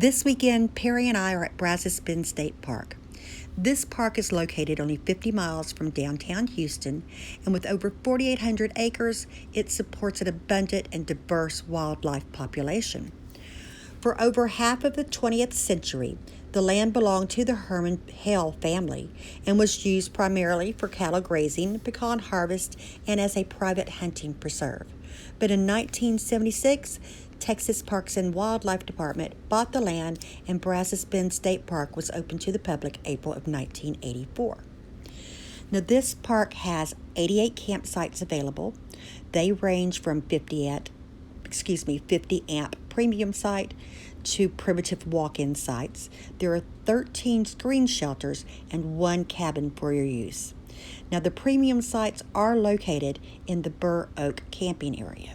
This weekend, Perry and I are at Brazos Bend State Park. This park is located only 50 miles from downtown Houston, and with over 4,800 acres, it supports an abundant and diverse wildlife population. For over half of the 20th century, the land belonged to the Herman Hale family and was used primarily for cattle grazing, pecan harvest, and as a private hunting preserve. But in 1976, Texas Parks and Wildlife Department bought the land, and Brazos Bend State Park was opened to the public April of 1984. Now, this park has 88 campsites available. They range from 50 amp premium site to primitive walk-in sites. There are 13 screen shelters and 1 cabin for your use. Now, the premium sites are located in the Burr Oak camping area.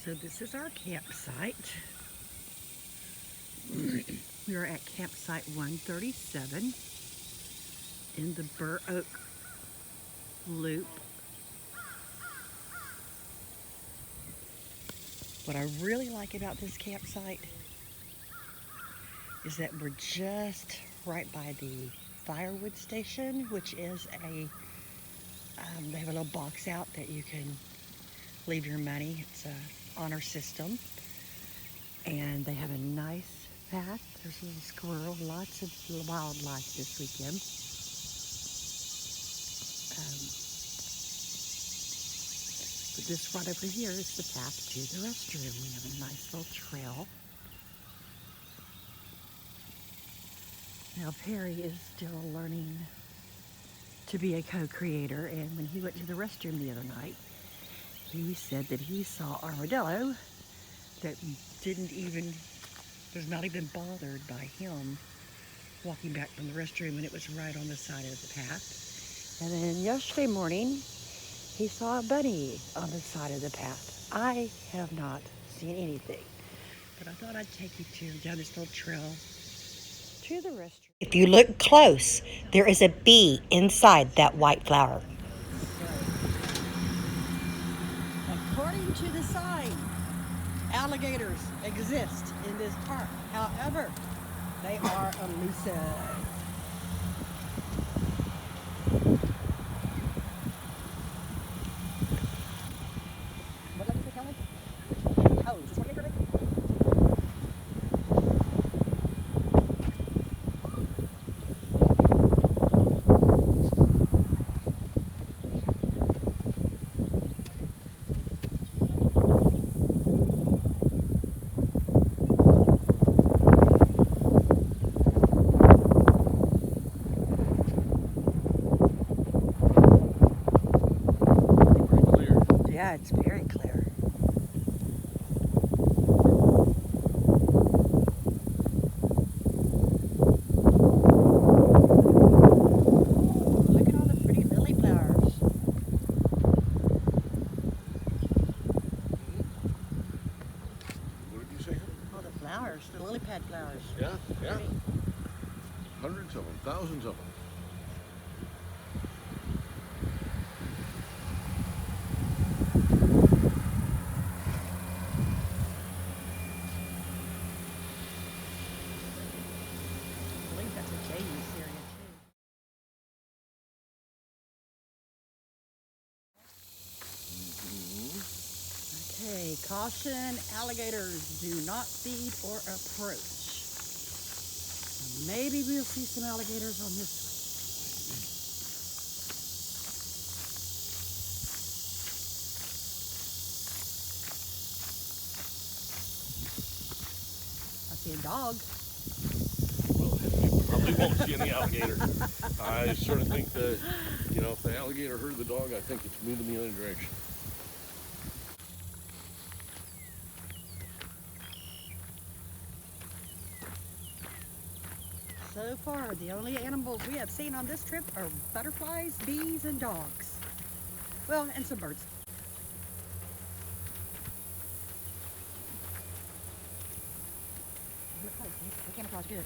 So this is our campsite. We are at campsite 137 in the Burr Oak Loop. What I really like about this campsite is that we're just right by the firewood station, which is they have a little box out that you can leave your money. It's a honor system. And they have a nice path. There's a little squirrel, lots of wildlife this weekend. But this right over here is the path to the restroom. We have a nice little trail. Now Perry is still learning to be a co-creator, and when he went to the restroom the other night, he said that he saw armadillo that was not even bothered by him walking back from the restroom, and it was right on the side of the path. And then yesterday morning, he saw a bunny on the side of the path. I have not seen anything, but I thought I'd take you down this little trail to the restroom. If you look close, there is a bee inside that white flower. According to the sign, alligators exist in this park. However, they are elusive. What is it called? Oh, is this what you're doing? Yeah, it's very clear. Look at all the pretty lily flowers. What did you say? All the flowers, the lily pad flowers. Yeah, yeah. Pretty. Hundreds of them, thousands of them. I believe that's a jay in this area too. Okay, caution, alligators do not feed or approach. Maybe we'll see some alligators on this one. I see a dog. Well, you probably won't see any alligator. I sort of think that, if the alligator heard the dog, I think it's moving the other direction. So far, the only animals we have seen on this trip are butterflies, bees, and dogs. Well, and some birds. The camouflage good.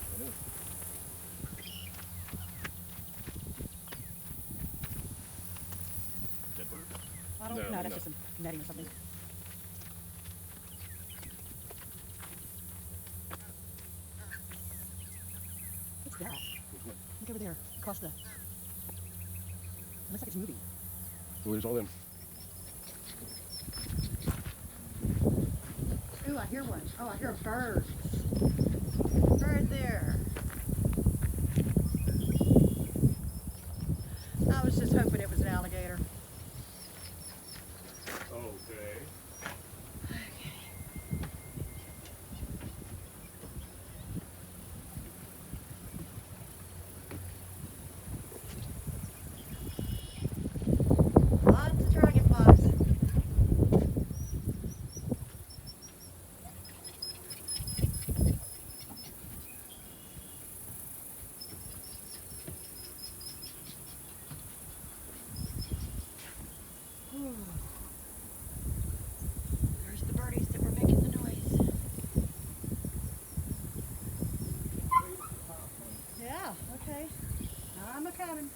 Dead bird? I don't No, know. That's no. just some netting or something. What's that? Look over there, across the. It looks like it's moving. Well, there's all them. Ooh, I hear one. Oh, I hear a bird. Bird there. I was just hoping it was an alligator. Okay. Lots of dragonflies. There's the birdies that were making the noise. Yeah, okay. I'm a-coming.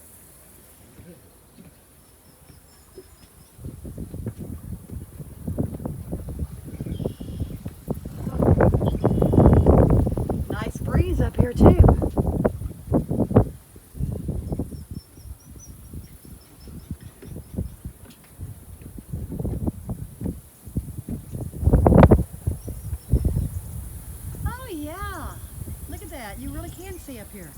Nice breeze up here too. Oh yeah. Look at that. You really can see up here.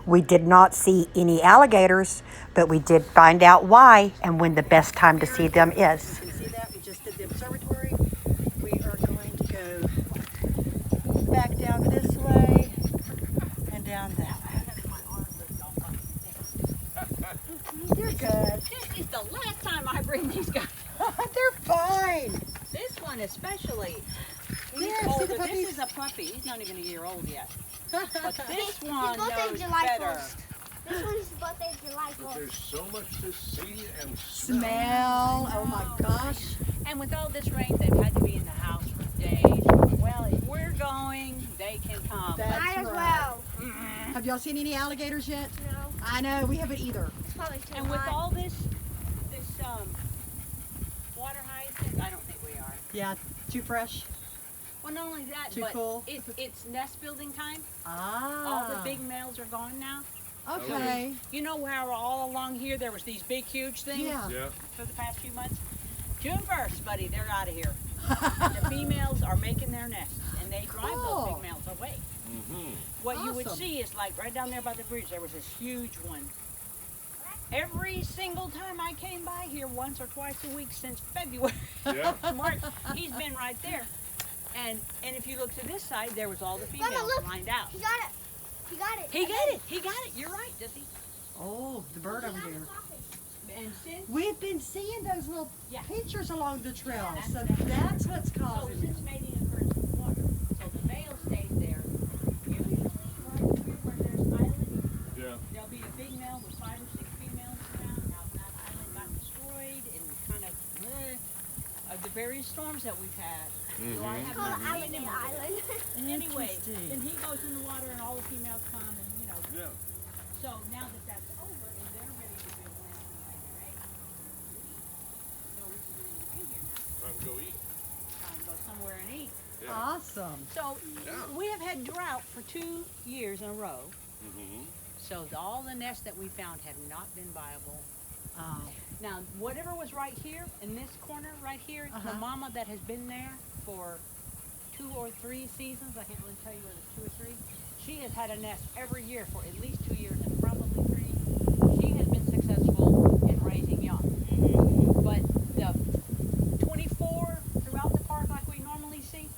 We did not see any alligators, but we did find out why and when the best time to see them is. You can see that. We just did the observatory. We are going to go back down this way and down that way. You're good. This is the last time I bring these guys. They're fine. This one especially. He's Yeah, see older. the puppies? This is a puppy. He's not even a year old yet. But this His one birthday's knows July better. 1st. This one's birthday's July But 1st. there's so much to see and smell. Smell. Oh my gosh. And with all this rain, they've had to be in the house for days. Well, if we're going, they can come. That's Might as right. well. Have y'all seen any alligators yet? No, I know, we haven't either. it's probably too And with hot. all this water hyacinth, I don't think we are. Yeah, too fresh. Well, not only that, Too but cool? it's nest building time. Ah. All the big males are gone now. Okay. You know how all along here there was these big, huge things? Yeah. Yeah. For the past few months. June 1st, buddy, they're out of here. The females are making their nests, and they drive those Cool. big males away. Mm-hmm. What you would Awesome. see is like right down there by the bridge, there was this huge one. Every single time I came by here, once or twice a week since February, Yeah. March, he's been right there. And if you look to this side, there was all the females Mama, look. lined out. He got it. He got it. He got it. He got it. You're right, Dissy. Oh, the bird over there. And since We've been seeing those little Yeah. pictures along the trail, Yeah, so that's- that's what's So causing since it. mating occurs in the water, so the male stays there. Usually right here where there's islands, Yeah. there'll be a big male with 5 or 6 females around. Now that island got destroyed and kind of the various storms that we've had. So I have Called not seen Alligator him over there. Island. Anyway, Interesting. then he goes in the water and all the females come and Yeah. So now that that's over and they're ready to build land and lay their eggs, no reason to be here now. Time to go eat. Time to go somewhere and eat. Yeah. Awesome. So Yeah. we have had drought for 2 years in a row. Mm-hmm. So all the nests that we found have not been viable. Oh. Now, whatever was right here in this corner right here, the Uh-huh. mama that has been there for 2 or 3 seasons, I can't really tell you whether it's 2 or 3, she has had a nest every year for at least 2 years and probably 3. She has been successful in raising young. But the 24 throughout the park like we normally see,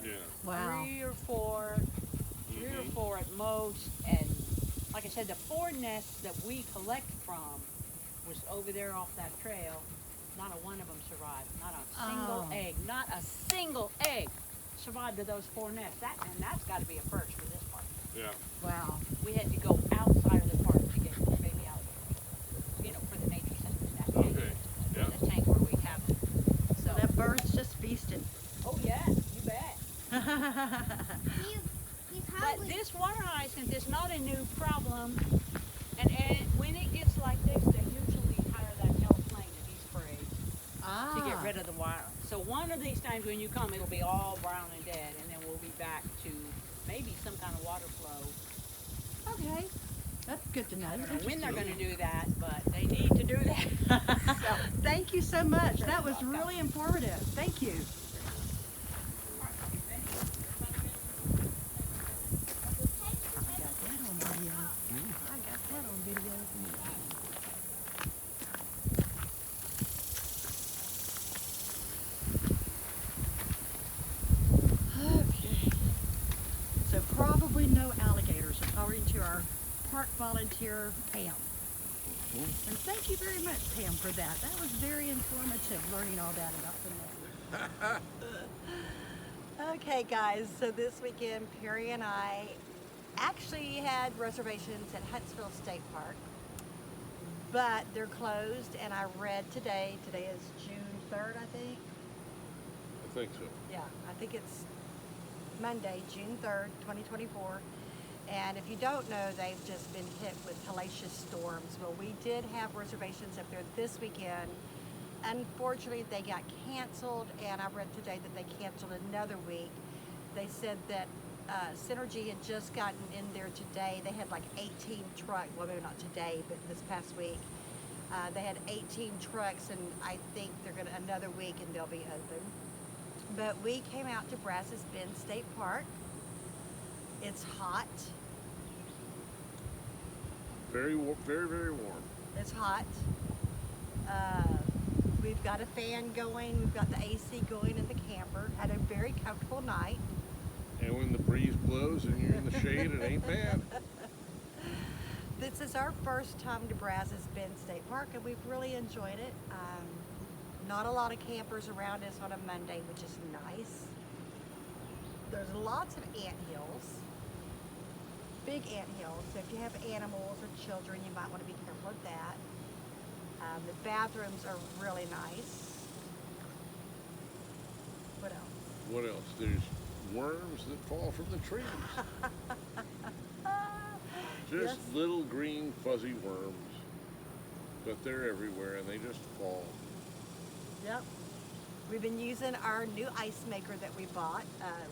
no. Yeah. Wow. 3 or 4 at most. And like I said, the 4 nests that we collect from was over there off that trail. Not a one of them survived. Not a single Oh. egg. Not a single egg survived to those 4 nests. That's got to be a first for this park. Yeah. Wow. we had to go outside of the park to get baby alligators. You know, for the nature center. That tank, Okay, yeah. the tank where we have them. So. That bird's just feasting. Oh yeah, you bet. He's But hungry. this water hyacinth is not a new problem, and when it gets like this, they usually hire that yellow plane to be sprayed to get rid of the water. So one of these times when you come, it'll be all brown and dead, and then we'll be back to maybe some kind of water flow. Okay, that's good to know. I don't know when they're going to do that, but they need to do that. So, Thank you so much. Sure, That was welcome. really informative. Thank you. I got that on video. I got that on video. Okay. So probably no alligators, according to our park volunteer Pam. And thank you very much, Pam, for that. That was very informative, learning all that about the nesting. Okay, guys, so this weekend, Perry and I actually had reservations at Huntsville State Park, but they're closed, and I read today is June 3rd, I think. I think so. Yeah, I think it's Monday, June 3rd, 2024. And if you don't know, they've just been hit with hellacious storms. Well, we did have reservations up there this weekend. Unfortunately, they got canceled, and I read today that they canceled another week. They said that Synergy had just gotten in there today. They had like 18 trucks, well, maybe not today, but this past week. They had 18 trucks, and I think they're going to another week and they'll be open. But we came out to Brazos Bend State Park. It's hot. Very, very, very warm. It's hot. We've got a fan going. We've got the AC going in the camper. Had a very comfortable night. And when the breeze blows and you're in the shade, it ain't bad. This is our first time to Brazos Bend State Park, and we've really enjoyed it. Not a lot of campers around us on a Monday, which is nice. There's lots of anthills, big anthills. So if you have animals or children, you might want to be careful of that. The bathrooms are really nice. What else? What else? There's worms that fall from the trees. Just Yes. little green fuzzy worms. But they're everywhere and they just fall. Yep. We've been using our new ice maker that we bought.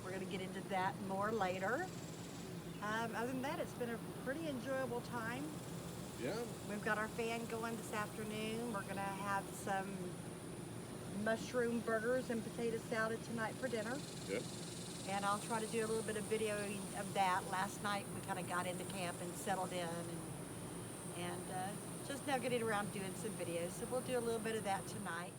We're going to get into that more later. Other than that, it's been a pretty enjoyable time. Yeah. We've got our fan going this afternoon. We're going to have some mushroom burgers and potato salad tonight for dinner. Yep. And I'll try to do a little bit of video of that. Last night we kind of got into camp and settled in and just now getting around doing some videos. So we'll do a little bit of that tonight.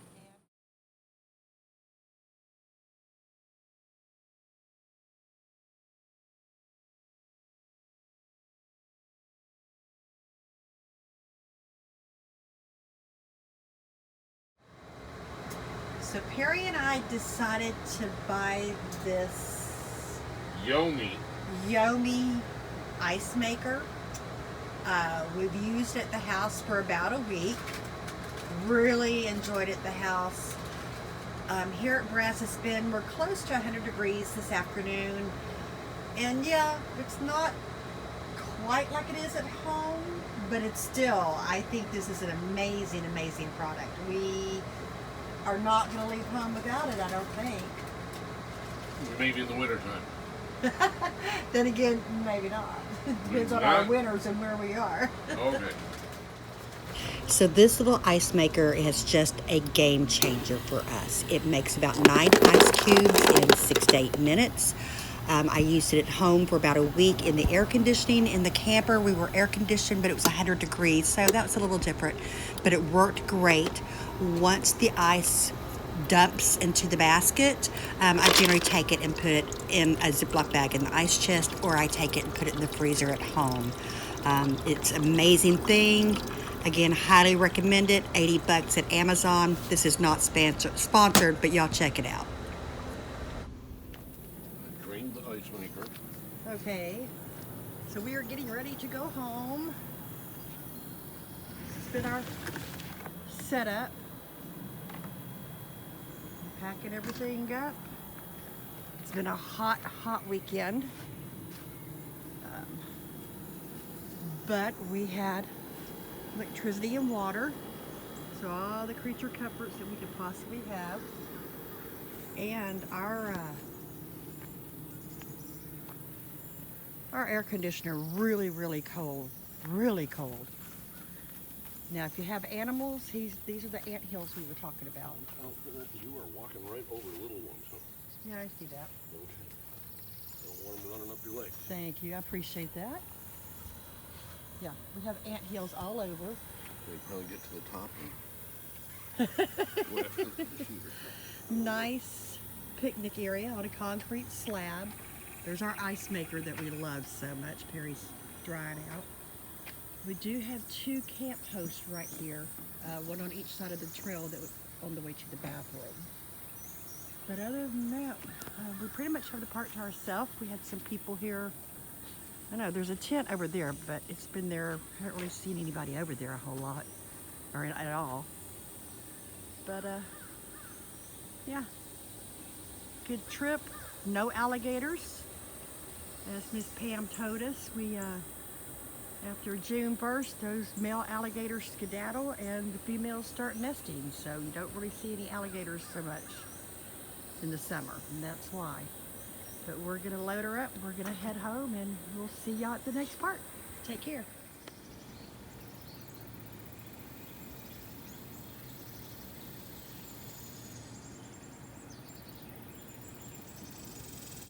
So Perry and I decided to buy this Yomi ice maker. We've used it at the house for about a week. Really enjoyed it at the house. Here at Brazos Bend, we're close to 100 degrees this afternoon. And yeah, it's not quite like it is at home, but it's still, I think this is an amazing, amazing product. We are not going to leave home without it, I don't think. Maybe in the wintertime. Then again, maybe not. Depends on our winters and where we are. Okay. So this little ice maker is just a game changer for us. It makes about 9 ice cubes in 6 to 8 minutes. I used it at home for about a week in the air conditioning. In the camper, we were air conditioned, but it was 100 degrees, so that was a little different. But it worked great. Once the ice dumps into the basket, I generally take it and put it in a Ziploc bag in the ice chest, or I take it and put it in the freezer at home. It's an amazing thing. Again, highly recommend it. $80 at Amazon. This is not sponsored, but y'all check it out. I drained the ice maker. Okay. So we are getting ready to go home. This has been our setup. Packing everything up. It's been a hot, hot weekend. But we had electricity and water. So all the creature comforts that we could possibly have. And our air conditioner really, really cold. Really cold. Now, if you have animals, these are the ant hills we were talking about. You are walking right over little ones, huh? Yeah, I see that. Okay. Don't want them running up your legs. Thank you. I appreciate that. Yeah, we have ant hills all over. They probably get to the top and wet the shooter. Nice picnic area on a concrete slab. There's our ice maker that we love so much. Perry's drying out. We do have 2 camp posts right here, one on each side of the trail that was on the way to the bathroom. But other than that, we pretty much have the park to ourselves. We had some people here. I know there's a tent over there, but it's been there. I haven't really seen anybody over there a whole lot, or at all. But yeah, good trip. No alligators, as Miss Pam told us. We after June 1st, those male alligators skedaddle and the females start nesting. So you don't really see any alligators so much in the summer, and that's why. But we're gonna load her up. We're gonna head home, and we'll see y'all at the next park. Take care.